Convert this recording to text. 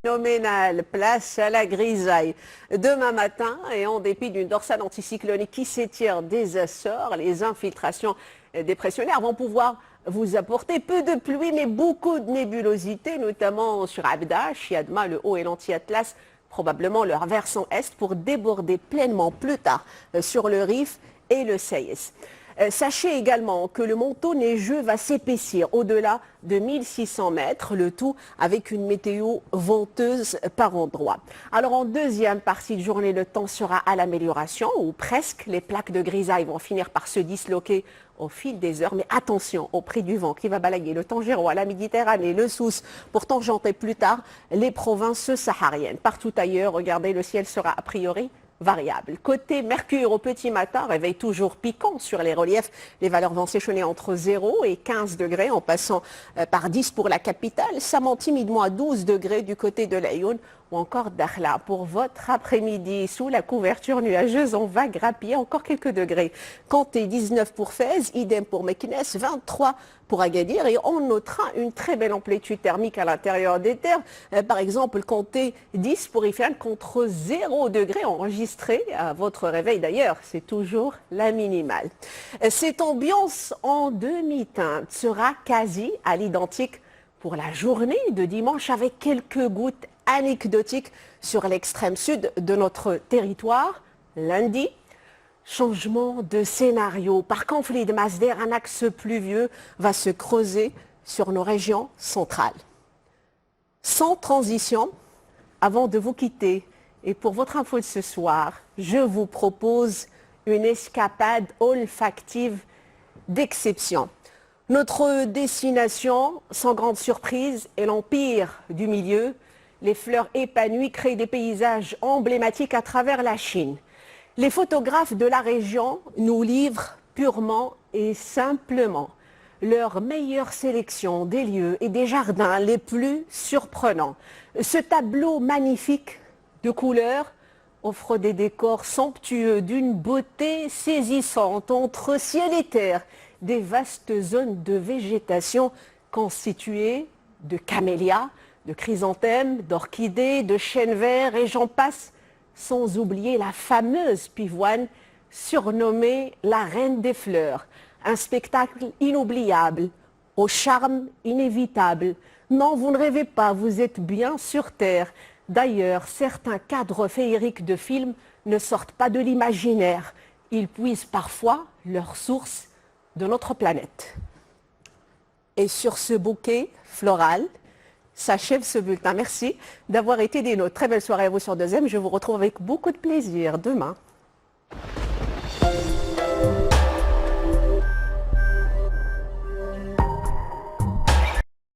Phénoménal, place à la grisaille. Demain matin, et en dépit d'une dorsale anticyclonique qui s'étire des Açores, les infiltrations dépressionnaires vont pouvoir vous apporter peu de pluie, mais beaucoup de nébulosité, notamment sur Abda, Chiadma, le Haut et l'Anti-Atlas, probablement leur versant est, pour déborder pleinement plus tard sur le Rif et le Seyès. Sachez également que le manteau neigeux va s'épaissir au-delà de 1600 mètres, le tout avec une météo venteuse par endroits. Alors en deuxième partie de journée, le temps sera à l'amélioration, ou presque. Les plaques de grisaille vont finir par se disloquer au fil des heures. Mais attention au prix du vent qui va balayer le Tangirois, la Méditerranée, le Sousse, pour tangenter plus tard les provinces sahariennes. Partout ailleurs, regardez, le ciel sera a priori variable. Côté Mercure, au petit matin, réveil toujours piquant sur les reliefs. Les valeurs vont s'échelonner entre 0 et 15 degrés, en passant par 10 pour la capitale. Ça monte timidement à 12 degrés du côté de l'Aïoun ou encore d'Akhla. Pour votre après-midi, sous la couverture nuageuse, on va grappiller encore quelques degrés. Comptez 19 pour Fès, idem pour Meknes, 23 pour Agadir, et on notera une très belle amplitude thermique à l'intérieur des terres. Par exemple, comptez 10 pour Ifrane contre 0 degré enregistré à votre réveil. D'ailleurs, c'est toujours la minimale. Cette ambiance en demi-teinte sera quasi à l'identique pour la journée de dimanche, avec quelques gouttes anecdotiques sur l'extrême sud de notre territoire. Lundi, changement de scénario. Par conflit de masse d'air, un axe pluvieux va se creuser sur nos régions centrales. Sans transition, avant de vous quitter, et pour votre info de ce soir, je vous propose une escapade olfactive d'exception. Notre destination, sans grande surprise, est l'Empire du Milieu. Les fleurs épanouies créent des paysages emblématiques à travers la Chine. Les photographes de la région nous livrent purement et simplement leur meilleure sélection des lieux et des jardins les plus surprenants. Ce tableau magnifique de couleurs offre des décors somptueux d'une beauté saisissante entre ciel et terre, des vastes zones de végétation constituées de camélias, de chrysanthèmes, d'orchidées, de chênes verts et j'en passe, sans oublier la fameuse pivoine surnommée la reine des fleurs. Un spectacle inoubliable, au charme inévitable. Non, vous ne rêvez pas, vous êtes bien sur Terre. D'ailleurs, certains cadres féeriques de films ne sortent pas de l'imaginaire. Ils puisent parfois leur source de notre planète. Et sur ce bouquet floral, s'achève ce bulletin. Merci d'avoir été des nôtres. Très belle soirée à vous sur 2M. Je vous retrouve avec beaucoup de plaisir demain.